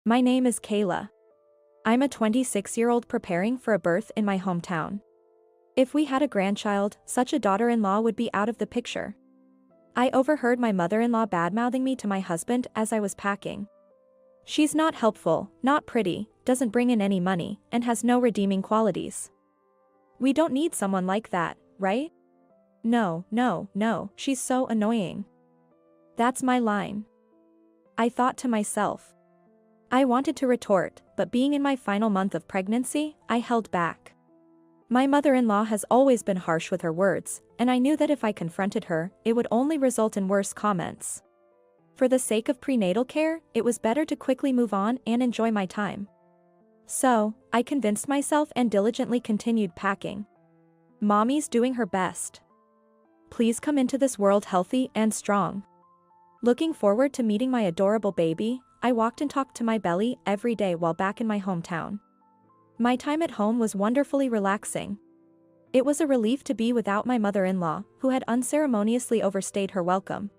My name is Kayla. I'm a 26-year-old preparing for a birth in my hometown. If we had a grandchild, such a daughter-in-law would be out of the picture. I overheard my mother-in-law badmouthing me to my husband as I was packing. She's not helpful, not pretty, doesn't bring in any money, and has no redeeming qualities. We don't need someone like that, right? No, no, no, she's so annoying. That's my line. I thought to myself. I wanted to retort, but being in my final month of pregnancy, I held back. My mother-in-law has always been harsh with her words, and I knew that if I confronted her, it would only result in worse comments. For the sake of prenatal care, it was better to quickly move on and enjoy my time. So, I convinced myself and diligently continued packing. Mommy's doing her best. Please come into this world healthy and strong. Looking forward to meeting my adorable baby, I walked and talked to my belly every day while back in my hometown. My time at home was wonderfully relaxing. It was a relief to be without my mother-in-law, who had unceremoniously overstayed her welcome,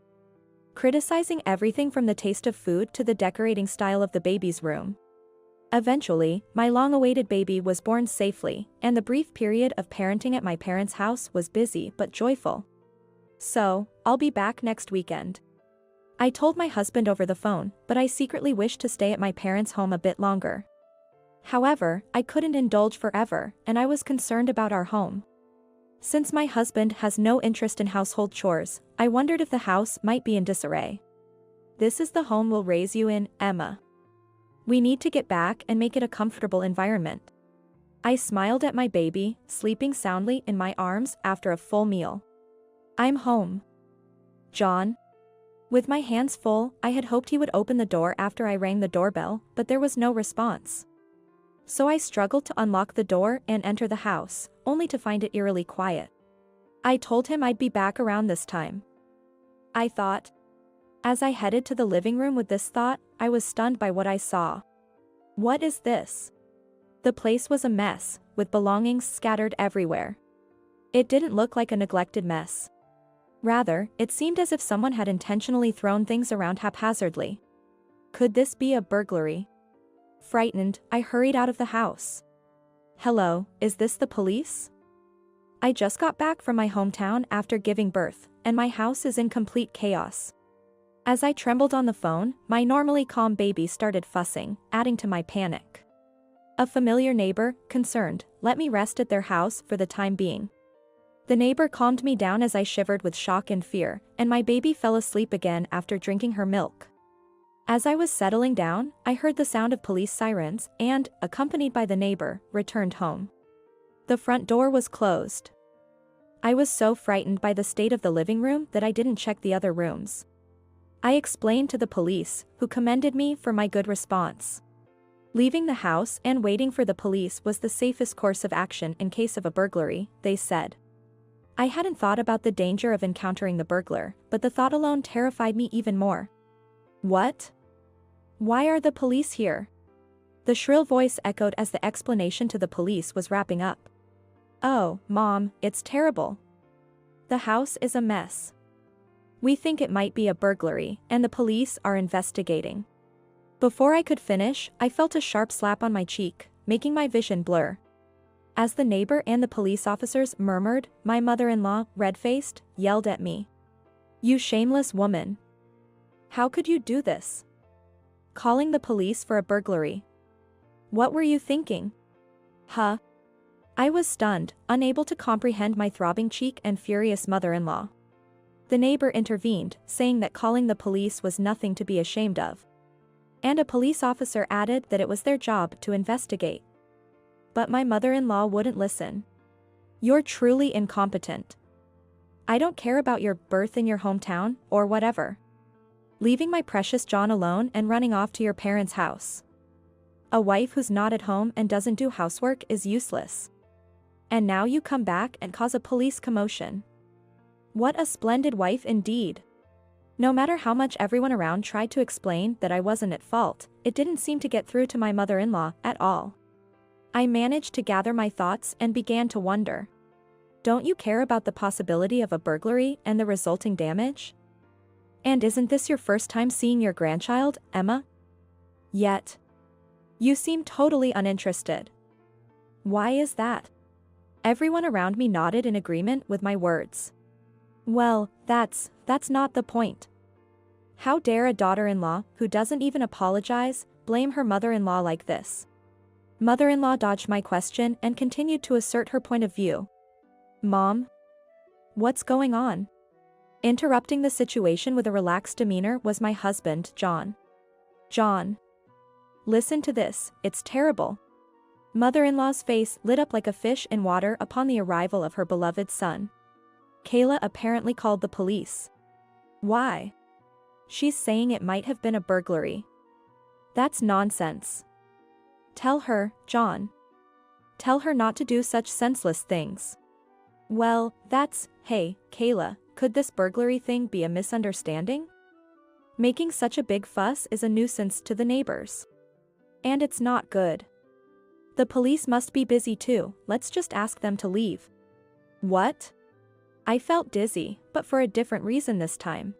criticizing everything from the taste of food to the decorating style of the baby's room. Eventually, my long-awaited baby was born safely, and the brief period of parenting at my parents' house was busy but joyful. So, I'll be back next weekend. I told my husband over the phone, but I secretly wished to stay at my parents' home a bit longer. However, I couldn't indulge forever, and I was concerned about our home. Since my husband has no interest in household chores, I wondered if the house might be in disarray. This is the home we'll raise you in, Emma. We need to get back and make it a comfortable environment. I smiled at my baby, sleeping soundly in my arms after a full meal. I'm home. John. With my hands full, I had hoped he would open the door after I rang the doorbell, but there was no response. So I struggled to unlock the door and enter the house, only to find it eerily quiet. I told him I'd be back around this time, I thought. As I headed to the living room with this thought, I was stunned by what I saw. What is this? The place was a mess, with belongings scattered everywhere. It didn't look like a neglected mess. Rather, it seemed as if someone had intentionally thrown things around haphazardly. Could this be a burglary? Frightened, I hurried out of the house. Hello, is this the police? I just got back from my hometown after giving birth, and my house is in complete chaos. As I trembled on the phone, my normally calm baby started fussing, adding to my panic. A familiar neighbor, concerned, let me rest at their house for the time being. The neighbor calmed me down as I shivered with shock and fear, and my baby fell asleep again after drinking her milk. As I was settling down, I heard the sound of police sirens and, accompanied by the neighbor, returned home. The front door was closed. I was so frightened by the state of the living room that I didn't check the other rooms. I explained to the police, who commended me for my good response. Leaving the house and waiting for the police was the safest course of action in case of a burglary, they said. I hadn't thought about the danger of encountering the burglar, but the thought alone terrified me even more. What? Why are the police here? The shrill voice echoed as the explanation to the police was wrapping up. Oh, Mom, it's terrible. The house is a mess. We think it might be a burglary, and the police are investigating. Before I could finish, I felt a sharp slap on my cheek, making my vision blur. As the neighbor and the police officers murmured, my mother-in-law, red-faced, yelled at me. You shameless woman. How could you do this? Calling the police for a burglary. What were you thinking? Huh? I was stunned, unable to comprehend my throbbing cheek and furious mother-in-law. The neighbor intervened, saying that calling the police was nothing to be ashamed of. And a police officer added that it was their job to investigate. But my mother-in-law wouldn't listen. You're truly incompetent. I don't care about your birth in your hometown, or whatever. Leaving my precious John alone and running off to your parents' house. A wife who's not at home and doesn't do housework is useless. And now you come back and cause a police commotion. What a splendid wife indeed. No matter how much everyone around tried to explain that I wasn't at fault, it didn't seem to get through to my mother-in-law at all. I managed to gather my thoughts and began to wonder. Don't you care about the possibility of a burglary and the resulting damage? And isn't this your first time seeing your grandchild, Emma? Yet. You seem totally uninterested. Why is that? Everyone around me nodded in agreement with my words. Well, that's not the point. How dare a daughter-in-law, who doesn't even apologize, blame her mother-in-law like this? Mother-in-law dodged my question and continued to assert her point of view. Mom? What's going on? Interrupting the situation with a relaxed demeanor was my husband, John. John. Listen to this, it's terrible. Mother-in-law's face lit up like a fish in water upon the arrival of her beloved son. Kayla apparently called the police. Why? She's saying it might have been a burglary. That's nonsense. Tell her, John. Tell her not to do such senseless things. Well, hey, Kayla, could this burglary thing be a misunderstanding? Making such a big fuss is a nuisance to the neighbors. And it's not good. The police must be busy too, let's just ask them to leave. What? I felt dizzy, but for a different reason this time.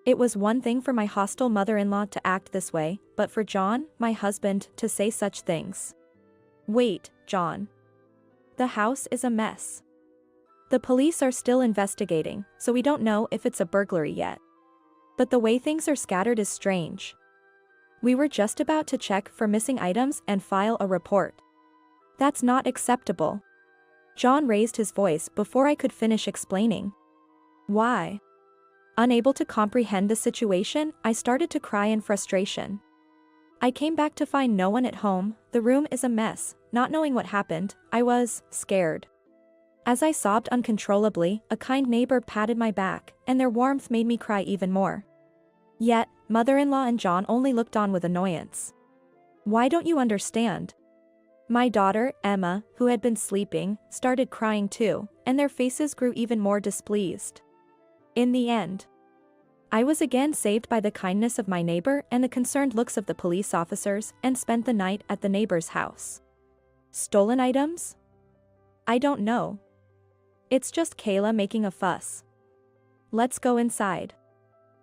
It was one thing for my hostile mother-in-law to act this way, but for John, my husband, to say such things. Wait, John. The house is a mess. The police are still investigating, so we don't know if it's a burglary yet. But the way things are scattered is strange. We were just about to check for missing items and file a report. That's not acceptable. John raised his voice before I could finish explaining. Why? Unable to comprehend the situation, I started to cry in frustration. I came back to find no one at home, the room is a mess, not knowing what happened, I was scared. As I sobbed uncontrollably, a kind neighbor patted my back, and their warmth made me cry even more. Yet, mother-in-law and John only looked on with annoyance. Why don't you understand? My daughter, Emma, who had been sleeping, started crying too, and their faces grew even more displeased. In the end, I was again saved by the kindness of my neighbor and the concerned looks of the police officers and spent the night at the neighbor's house. Stolen items? I don't know. It's just Kayla making a fuss. Let's go inside.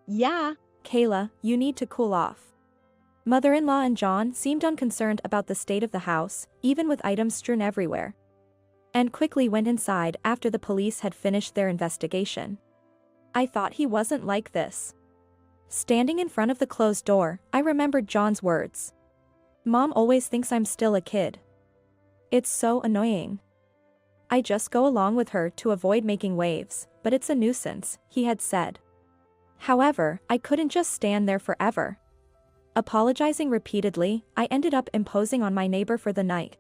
Yeah, Kayla, you need to cool off. Mother-in-law and John seemed unconcerned about the state of the house, even with items strewn everywhere, and quickly went inside after the police had finished their investigation. I thought he wasn't like this. Standing in front of the closed door, I remembered John's words. Mom always thinks I'm still a kid. It's so annoying. I just go along with her to avoid making waves, but it's a nuisance, he had said. However, I couldn't just stand there forever. Apologizing repeatedly, I ended up imposing on my neighbor for the night.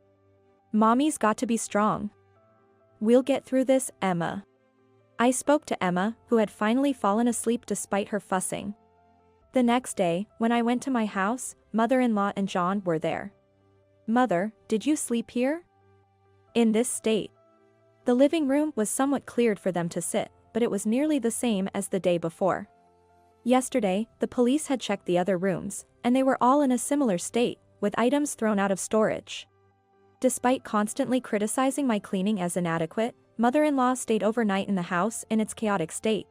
Mommy's got to be strong. We'll get through this, Emma. I spoke to Emma, who had finally fallen asleep despite her fussing. The next day, when I went to my house, mother-in-law and John were there. Mother, did you sleep here? In this state. The living room was somewhat cleared for them to sit, but it was nearly the same as the day before. Yesterday, the police had checked the other rooms, and they were all in a similar state, with items thrown out of storage. Despite constantly criticizing my cleaning as inadequate, mother-in-law stayed overnight in the house in its chaotic state.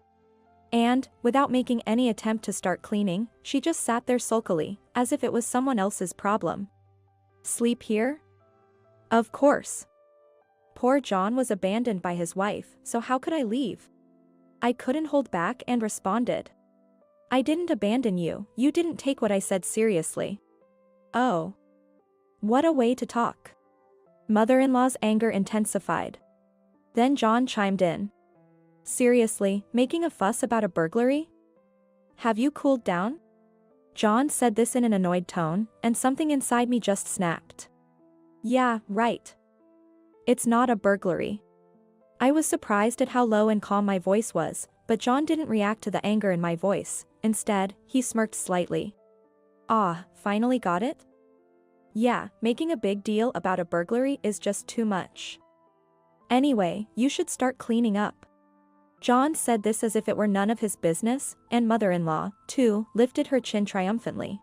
And, without making any attempt to start cleaning, she just sat there sulkily, as if it was someone else's problem. Sleep here? Of course. Poor John was abandoned by his wife, so how could I leave? I couldn't hold back and responded. I didn't abandon you, you didn't take what I said seriously. Oh. What a way to talk. Mother-in-law's anger intensified. Then John chimed in. Seriously, making a fuss about a burglary? Have you cooled down? John said this in an annoyed tone, and something inside me just snapped. Yeah, right. It's not a burglary. I was surprised at how low and calm my voice was, but John didn't react to the anger in my voice. Instead, he smirked slightly. Ah, finally got it? Yeah, making a big deal about a burglary is just too much. Anyway, you should start cleaning up. John said this as if it were none of his business, and mother-in-law, too, lifted her chin triumphantly.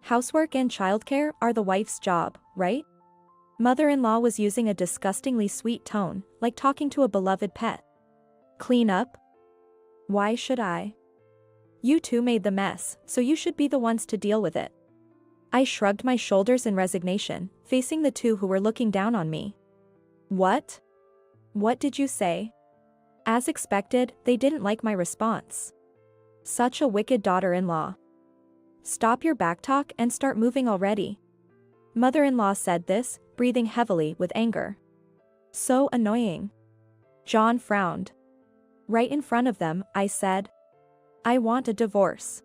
Housework and childcare are the wife's job, right? Mother-in-law was using a disgustingly sweet tone, like talking to a beloved pet. Clean up? Why should I? You two made the mess, so you should be the ones to deal with it. I shrugged my shoulders in resignation, facing the two who were looking down on me. What? What did you say? As expected, they didn't like my response. Such a wicked daughter-in-law. Stop your backtalk and start moving already. Mother-in-law said this, breathing heavily with anger. So annoying. John frowned. Right in front of them, I said, I want a divorce.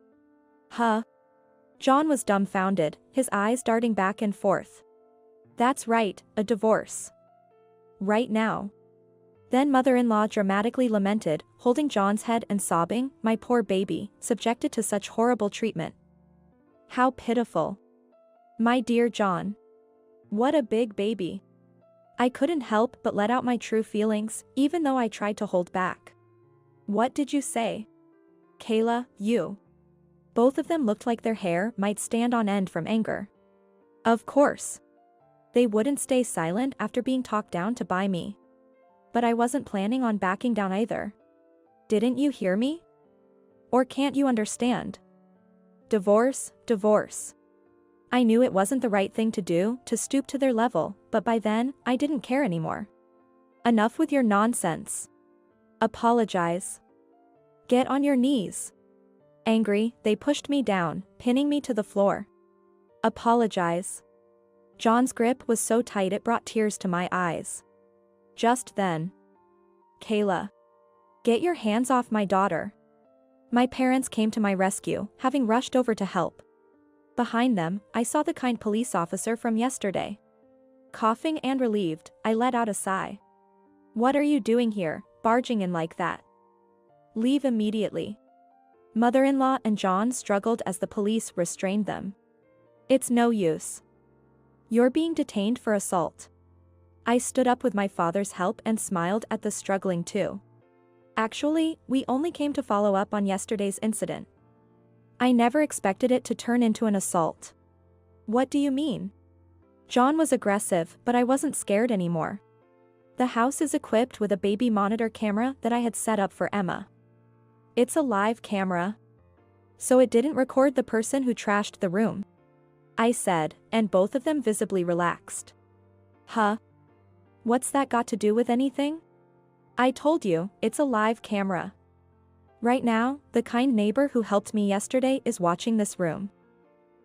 Huh? John was dumbfounded, his eyes darting back and forth. That's right, a divorce. Right now. Then mother-in-law dramatically lamented, holding John's head and sobbing, my poor baby, subjected to such horrible treatment. How pitiful. My dear John. What a big baby. I couldn't help but let out my true feelings, even though I tried to hold back. What did you say? Kayla, you. Both of them looked like their hair might stand on end from anger. Of course. They wouldn't stay silent after being talked down to by me. But I wasn't planning on backing down either. Didn't you hear me? Or can't you understand? Divorce, divorce. I knew it wasn't the right thing to do, to stoop to their level, but by then, I didn't care anymore. Enough with your nonsense. Apologize. Get on your knees. Angry, they pushed me down, pinning me to the floor. Apologize. John's grip was so tight it brought tears to my eyes. Just then. Kayla. Get your hands off my daughter. My parents came to my rescue, having rushed over to help. Behind them, I saw the kind police officer from yesterday. Coughing and relieved, I let out a sigh. What are you doing here, barging in like that? Leave immediately. Mother-in-law and John struggled as the police restrained them. It's no use. You're being detained for assault. I stood up with my father's help and smiled at the struggling two. Actually, we only came to follow up on yesterday's incident. I never expected it to turn into an assault. What do you mean? John was aggressive, but I wasn't scared anymore. The house is equipped with a baby monitor camera that I had set up for Emma. It's a live camera. So it didn't record the person who trashed the room. I said, and both of them visibly relaxed. Huh? What's that got to do with anything? I told you, it's a live camera. Right now, the kind neighbor who helped me yesterday is watching this room.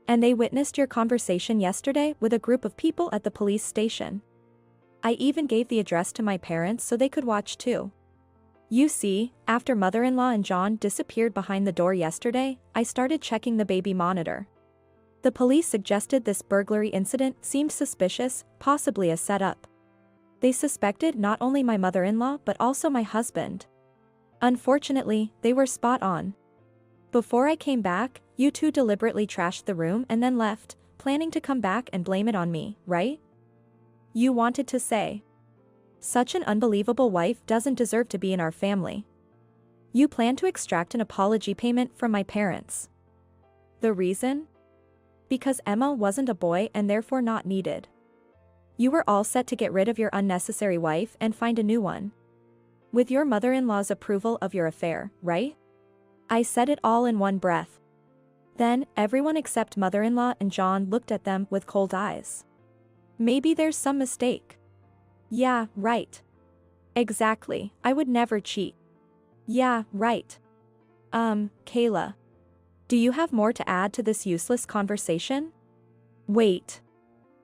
And they witnessed your conversation yesterday with a group of people at the police station. I even gave the address to my parents so they could watch too. You see, after mother-in-law and John disappeared behind the door yesterday, I started checking the baby monitor. The police suggested this burglary incident seemed suspicious, possibly a setup. They suspected not only my mother-in-law but also my husband. Unfortunately, they were spot on. Before I came back, you two deliberately trashed the room and then left, planning to come back and blame it on me, right? You wanted to say. Such an unbelievable wife doesn't deserve to be in our family. You plan to extract an apology payment from my parents. The reason? Because Emma wasn't a boy and therefore not needed. You were all set to get rid of your unnecessary wife and find a new one. With your mother-in-law's approval of your affair, right? I said it all in one breath. Then, everyone except mother-in-law and John looked at them with cold eyes. Maybe there's some mistake. Yeah, right. Exactly, I would never cheat. Yeah, right. Kayla. Do you have more to add to this useless conversation? Wait.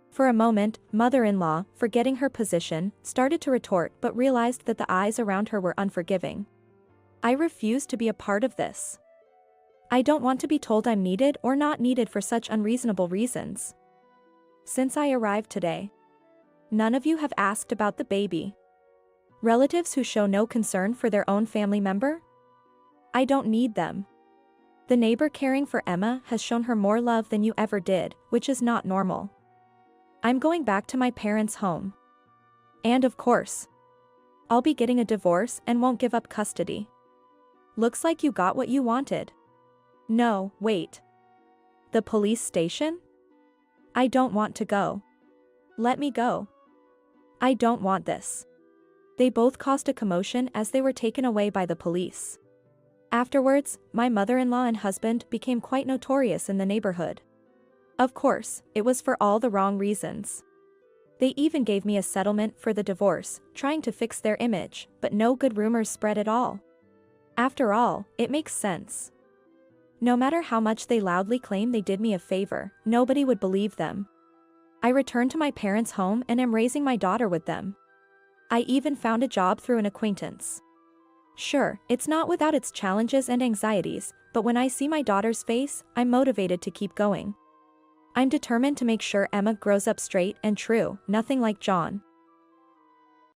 For a moment, mother-in-law, forgetting her position, started to retort but realized that the eyes around her were unforgiving. I refuse to be a part of this. I don't want to be told I'm needed or not needed for such unreasonable reasons. Since I arrived today, none of you have asked about the baby. Relatives who show no concern for their own family member? I don't need them. The neighbor caring for Emma has shown her more love than you ever did, which is not normal. I'm going back to my parents' home. And of course, I'll be getting a divorce and won't give up custody. Looks like you got what you wanted. No, wait. The police station? I don't want to go. Let me go. I don't want this. They both caused a commotion as they were taken away by the police. Afterwards, my mother-in-law and husband became quite notorious in the neighborhood. Of course, it was for all the wrong reasons. They even gave me a settlement for the divorce, trying to fix their image, but no good rumors spread at all. After all, it makes sense. No matter how much they loudly claim they did me a favor, nobody would believe them. I returned to my parents' home and am raising my daughter with them. I even found a job through an acquaintance. Sure, it's not without its challenges and anxieties, but when I see my daughter's face, I'm motivated to keep going. I'm determined to make sure Emma grows up straight and true, nothing like John.